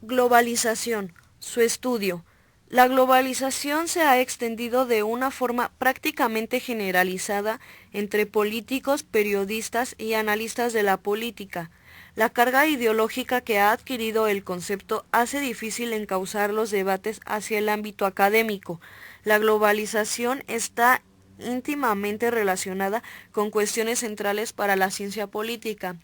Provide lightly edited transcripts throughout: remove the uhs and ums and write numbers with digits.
Globalización. Su estudio. La globalización se ha extendido de una forma prácticamente generalizada entre políticos, periodistas y analistas de la política. La carga ideológica que ha adquirido el concepto hace difícil encauzar los debates hacia el ámbito académico. La globalización está íntimamente relacionada con cuestiones centrales para la ciencia política: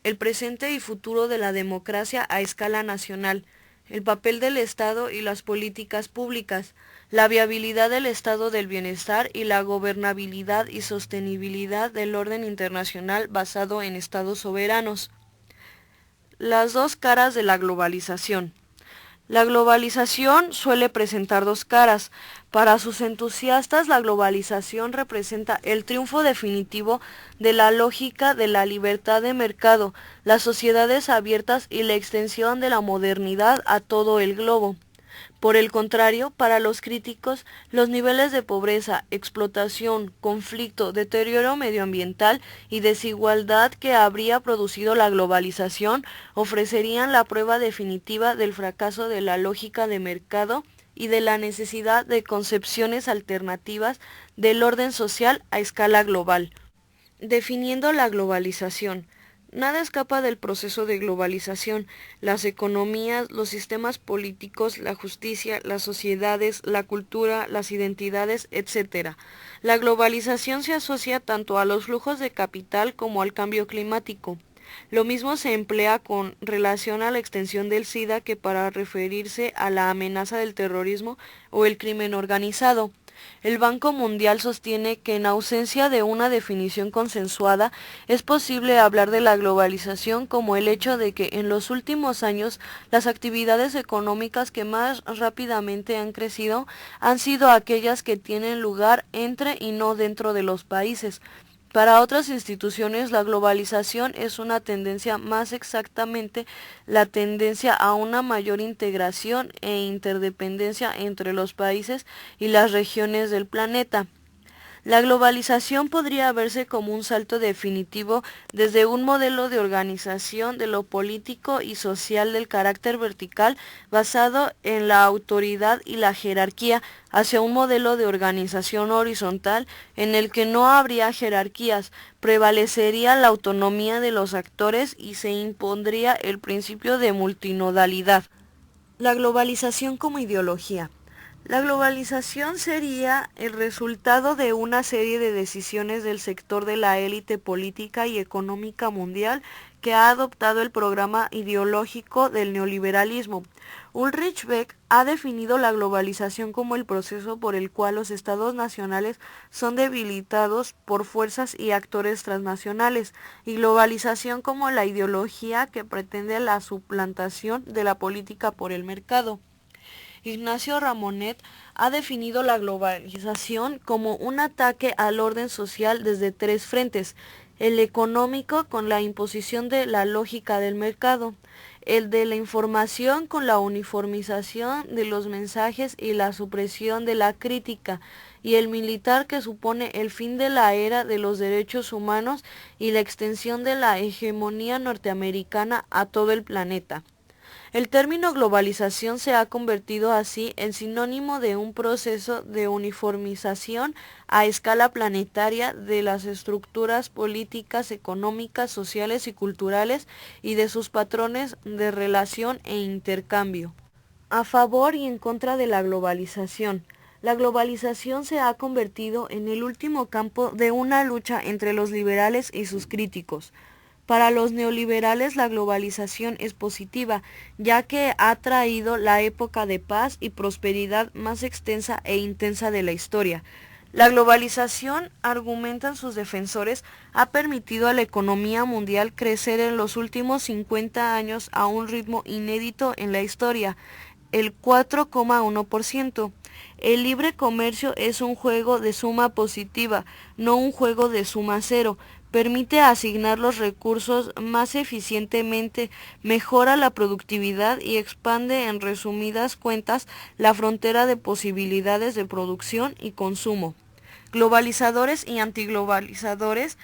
el presente y futuro de la democracia a escala nacional, el papel del Estado y las políticas públicas, la viabilidad del estado del bienestar y la gobernabilidad y sostenibilidad del orden internacional basado en estados soberanos. Las dos caras de la globalización. La globalización suele presentar dos caras. Para sus entusiastas, la globalización representa el triunfo definitivo de la lógica de la libertad de mercado, las sociedades abiertas y la extensión de la modernidad a todo el globo. Por el contrario, para los críticos, los niveles de pobreza, explotación, conflicto, deterioro medioambiental y desigualdad que habría producido la globalización ofrecerían la prueba definitiva del fracaso de la lógica de mercado y de la necesidad de concepciones alternativas del orden social a escala global. Definiendo la globalización. Nada escapa del proceso de globalización: las economías, los sistemas políticos, la justicia, las sociedades, la cultura, las identidades, etc. La globalización se asocia tanto a los flujos de capital como al cambio climático. Lo mismo se emplea con relación a la extensión del SIDA que para referirse a la amenaza del terrorismo o el crimen organizado. El Banco Mundial sostiene que en ausencia de una definición consensuada, es posible hablar de la globalización como el hecho de que en los últimos años las actividades económicas que más rápidamente han crecido han sido aquellas que tienen lugar entre y no dentro de los países. Para otras instituciones, la globalización es una tendencia, más exactamente la tendencia a una mayor integración e interdependencia entre los países y las regiones del planeta. La globalización podría verse como un salto definitivo desde un modelo de organización de lo político y social del carácter vertical basado en la autoridad y la jerarquía hacia un modelo de organización horizontal en el que no habría jerarquías, prevalecería la autonomía de los actores y se impondría el principio de multinodalidad. La globalización como ideología. La globalización sería el resultado de una serie de decisiones del sector de la élite política y económica mundial que ha adoptado el programa ideológico del neoliberalismo. Ulrich Beck ha definido la globalización como el proceso por el cual los estados nacionales son debilitados por fuerzas y actores transnacionales, y globalización como la ideología que pretende la suplantación de la política por el mercado. Ignacio Ramonet ha definido la globalización como un ataque al orden social desde tres frentes: el económico, con la imposición de la lógica del mercado; el de la información, con la uniformización de los mensajes y la supresión de la crítica; y el militar, que supone el fin de la era de los derechos humanos y la extensión de la hegemonía norteamericana a todo el planeta. El término globalización se ha convertido así en sinónimo de un proceso de uniformización a escala planetaria de las estructuras políticas, económicas, sociales y culturales y de sus patrones de relación e intercambio. A favor y en contra de la globalización. La globalización se ha convertido en el último campo de una lucha entre los liberales y sus críticos. Para los neoliberales la globalización es positiva, ya que ha traído la época de paz y prosperidad más extensa e intensa de la historia. La globalización, argumentan sus defensores, ha permitido a la economía mundial crecer en los últimos 50 años a un ritmo inédito en la historia, el 4,1%. El libre comercio es un juego de suma positiva, no un juego de suma cero. Permite asignar los recursos más eficientemente, mejora la productividad y expande, en resumidas cuentas, la frontera de posibilidades de producción y consumo. Globalizadores y antiglobalizadores.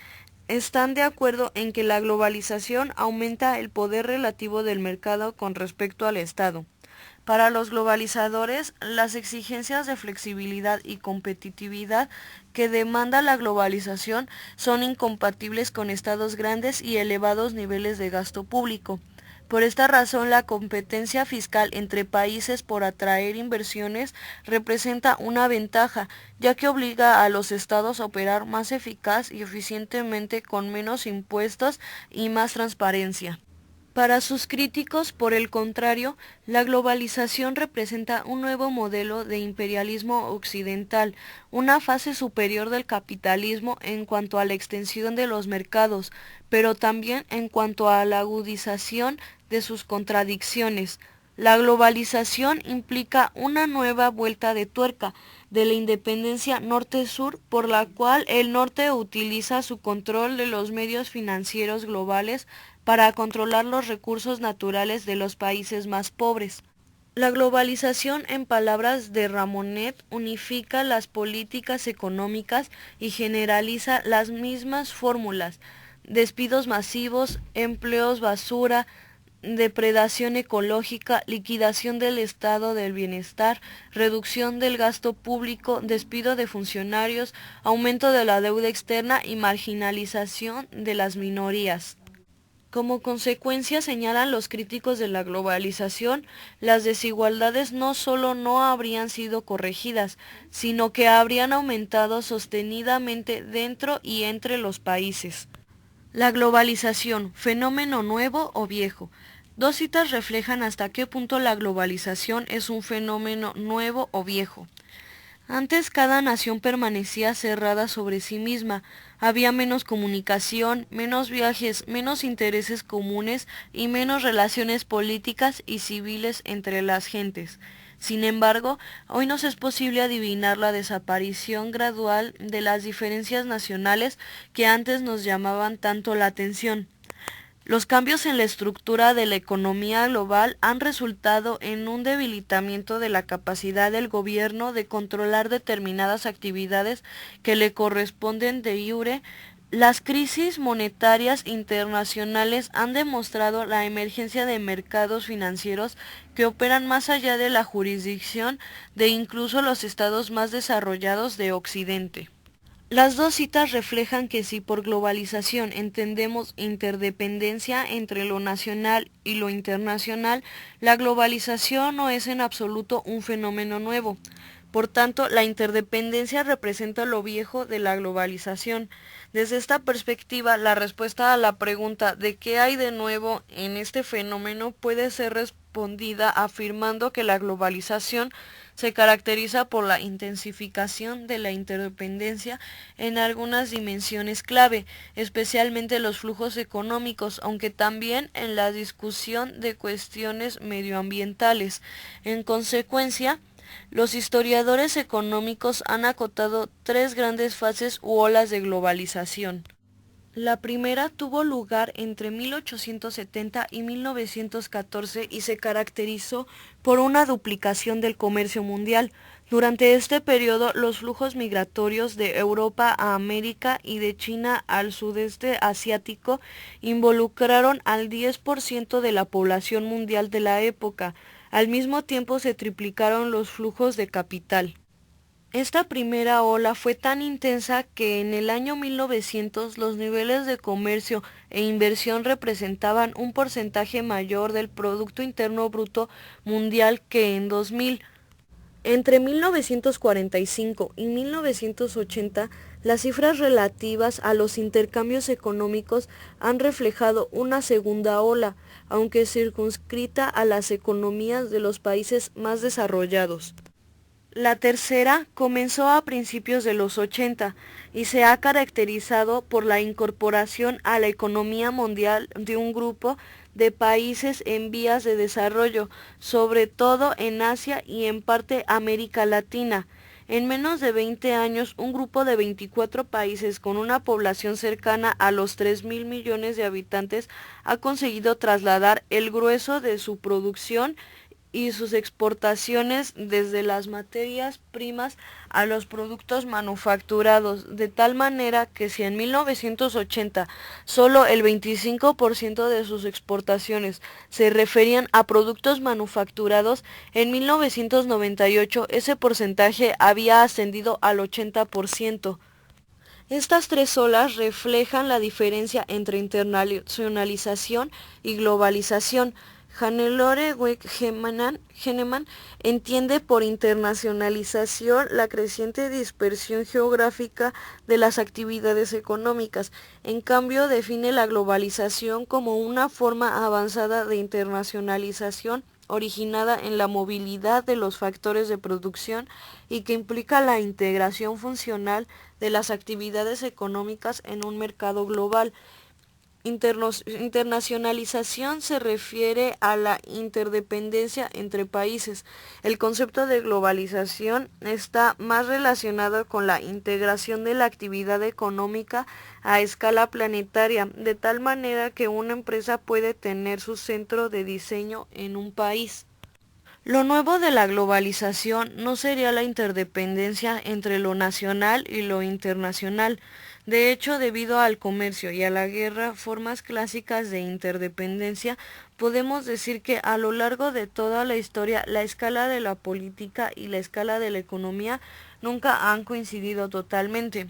están de acuerdo en que la globalización aumenta el poder relativo del mercado con respecto al Estado. Para los globalizadores, las exigencias de flexibilidad y competitividad que demanda la globalización son incompatibles con estados grandes y elevados niveles de gasto público. Por esta razón, la competencia fiscal entre países por atraer inversiones representa una ventaja, ya que obliga a los estados a operar más eficaz y eficientemente con menos impuestos y más transparencia. Para sus críticos, por el contrario, la globalización representa un nuevo modelo de imperialismo occidental, una fase superior del capitalismo en cuanto a la extensión de los mercados, pero también en cuanto a la agudización de sus contradicciones. La globalización implica una nueva vuelta de tuerca de la independencia norte-sur, por la cual el norte utiliza su control de los medios financieros globales para controlar los recursos naturales de los países más pobres. La globalización, en palabras de Ramonet, unifica las políticas económicas y generaliza las mismas fórmulas: despidos masivos, empleos basura, depredación ecológica, liquidación del estado del bienestar, reducción del gasto público, despido de funcionarios, aumento de la deuda externa y marginalización de las minorías. Como consecuencia, señalan los críticos de la globalización, las desigualdades no solo no habrían sido corregidas, sino que habrían aumentado sostenidamente dentro y entre los países. La globalización, fenómeno nuevo o viejo. Dos citas reflejan hasta qué punto la globalización es un fenómeno nuevo o viejo. Antes cada nación permanecía cerrada sobre sí misma, había menos comunicación, menos viajes, menos intereses comunes y menos relaciones políticas y civiles entre las gentes. Sin embargo, hoy nos es posible adivinar la desaparición gradual de las diferencias nacionales que antes nos llamaban tanto la atención. Los cambios en la estructura de la economía global han resultado en un debilitamiento de la capacidad del gobierno de controlar determinadas actividades que le corresponden de iure. Las crisis monetarias internacionales han demostrado la emergencia de mercados financieros que operan más allá de la jurisdicción de incluso los estados más desarrollados de Occidente. Las dos citas reflejan que si por globalización entendemos interdependencia entre lo nacional y lo internacional, la globalización no es en absoluto un fenómeno nuevo. Por tanto, la interdependencia representa lo viejo de la globalización. Desde esta perspectiva, la respuesta a la pregunta de qué hay de nuevo en este fenómeno puede ser respondida afirmando que la globalización se caracteriza por la intensificación de la interdependencia en algunas dimensiones clave, especialmente los flujos económicos, aunque también en la discusión de cuestiones medioambientales. En consecuencia, los historiadores económicos han acotado tres grandes fases u olas de globalización. La primera tuvo lugar entre 1870 y 1914 y se caracterizó por una duplicación del comercio mundial. Durante este periodo, los flujos migratorios de Europa a América y de China al sudeste asiático involucraron al 10% de la población mundial de la época. Al mismo tiempo se triplicaron los flujos de capital. Esta primera ola fue tan intensa que en el año 1900 los niveles de comercio e inversión representaban un porcentaje mayor del Producto Interno Bruto mundial que en 2000. Entre 1945 y 1980, las cifras relativas a los intercambios económicos han reflejado una segunda ola, aunque circunscrita a las economías de los países más desarrollados. La tercera comenzó a principios de los 80 y se ha caracterizado por la incorporación a la economía mundial de un grupo de países en vías de desarrollo, sobre todo en Asia y en parte América Latina. En menos de 20 años, un grupo de 24 países con una población cercana a los 3.000 millones de habitantes ha conseguido trasladar el grueso de su producción y sus exportaciones desde las materias primas a los productos manufacturados, de tal manera que si en 1980 solo el 25% de sus exportaciones se referían a productos manufacturados, en 1998 ese porcentaje había ascendido al 80%. Estas tres olas reflejan la diferencia entre internacionalización y globalización. Hannelore Heinemann entiende por internacionalización la creciente dispersión geográfica de las actividades económicas. En cambio, define la globalización como una forma avanzada de internacionalización originada en la movilidad de los factores de producción y que implica la integración funcional de las actividades económicas en un mercado global. Internacionalización se refiere a la interdependencia entre países. El concepto de globalización está más relacionado con la integración de la actividad económica a escala planetaria, de tal manera que una empresa puede tener su centro de diseño en un país. Lo nuevo de la globalización no sería la interdependencia entre lo nacional y lo internacional. De hecho, debido al comercio y a la guerra, formas clásicas de interdependencia, podemos decir que a lo largo de toda la historia, la escala de la política y la escala de la economía nunca han coincidido totalmente.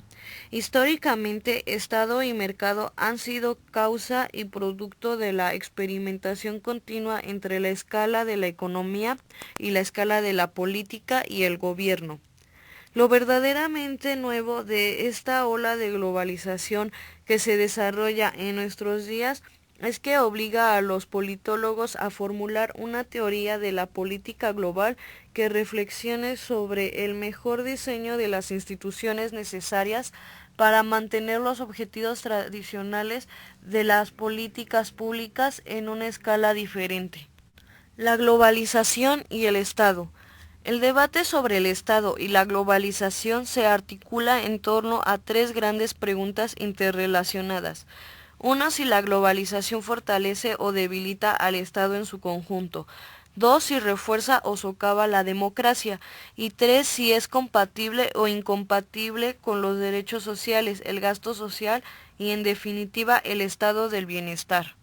Históricamente, Estado y mercado han sido causa y producto de la experimentación continua entre la escala de la economía y la escala de la política y el gobierno. Lo verdaderamente nuevo de esta ola de globalización que se desarrolla en nuestros días es que obliga a los politólogos a formular una teoría de la política global que reflexione sobre el mejor diseño de las instituciones necesarias para mantener los objetivos tradicionales de las políticas públicas en una escala diferente. La globalización y el Estado. El debate sobre el Estado y la globalización se articula en torno a tres grandes preguntas interrelacionadas. Una, si la globalización fortalece o debilita al Estado en su conjunto. Dos, si refuerza o socava la democracia. Y tres, si es compatible o incompatible con los derechos sociales, el gasto social y, en definitiva, el estado del bienestar.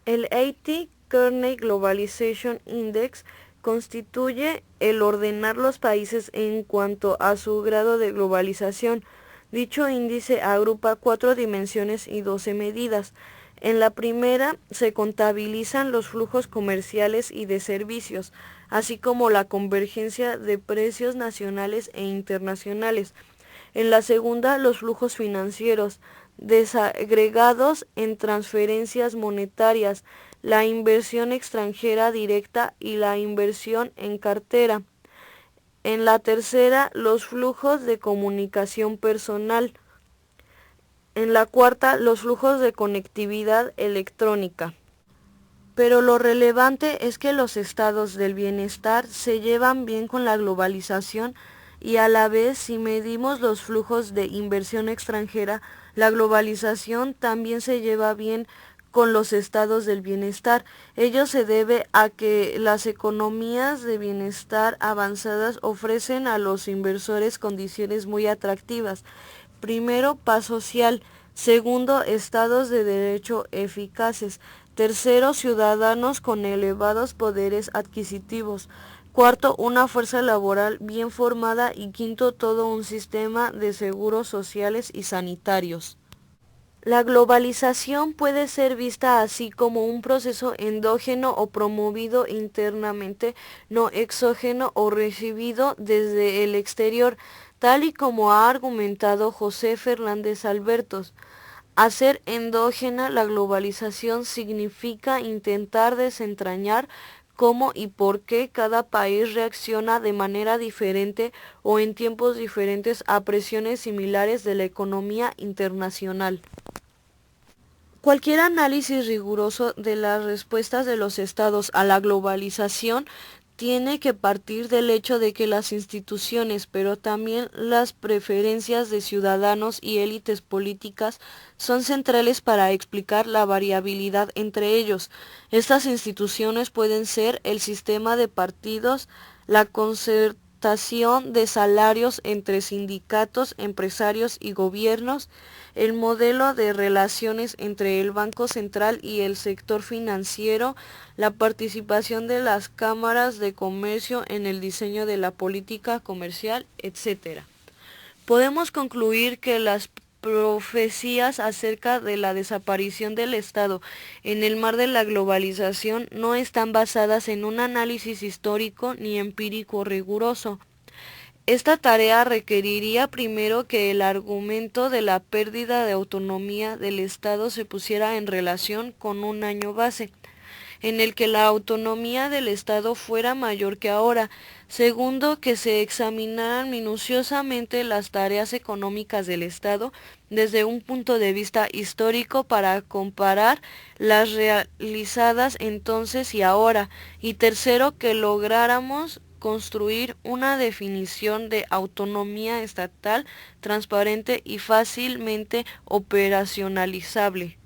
El A.T. Kearney Globalization Index constituye el ordenar los países en cuanto a su grado de globalización. Dicho índice agrupa 4 dimensiones y 12 medidas. En la primera se contabilizan los flujos comerciales y de servicios, así como la convergencia de precios nacionales e internacionales. En la segunda, los flujos financieros, desagregados en transferencias monetarias, la inversión extranjera directa y la inversión en cartera. En la tercera, los flujos de comunicación personal. En la cuarta, los flujos de conectividad electrónica. Pero lo relevante es que los estados del bienestar se llevan bien con la globalización y a la vez, si medimos los flujos de inversión extranjera, la globalización también se lleva bien con los estados del bienestar. Ello se debe a que las economías de bienestar avanzadas ofrecen a los inversores condiciones muy atractivas. Primero, paz social. Segundo, estados de derecho eficaces. Tercero, ciudadanos con elevados poderes adquisitivos. Cuarto, una fuerza laboral bien formada. Y quinto, todo un sistema de seguros sociales y sanitarios. La globalización puede ser vista así como un proceso endógeno o promovido internamente, no exógeno o recibido desde el exterior, tal y como ha argumentado José Fernández Albertos. Hacer endógena la globalización significa intentar desentrañar cómo y por qué cada país reacciona de manera diferente o en tiempos diferentes a presiones similares de la economía internacional. Cualquier análisis riguroso de las respuestas de los estados a la globalización tiene que partir del hecho de que las instituciones, pero también las preferencias de ciudadanos y élites políticas son centrales para explicar la variabilidad entre ellos. Estas instituciones pueden ser el sistema de partidos, la concertación de salarios entre sindicatos, empresarios y gobiernos, el modelo de relaciones entre el Banco Central y el sector financiero, la participación de las cámaras de comercio en el diseño de la política comercial, etc. Podemos concluir que las profecías acerca de la desaparición del Estado en el mar de la globalización no están basadas en un análisis histórico ni empírico riguroso. Esta tarea requeriría primero que el argumento de la pérdida de autonomía del Estado se pusiera en relación con un año base, en el que la autonomía del Estado fuera mayor que ahora. Segundo, que se examinaran minuciosamente las tareas económicas del Estado desde un punto de vista histórico para comparar las realizadas entonces y ahora. Y tercero, que lográramos construir una definición de autonomía estatal transparente y fácilmente operacionalizable.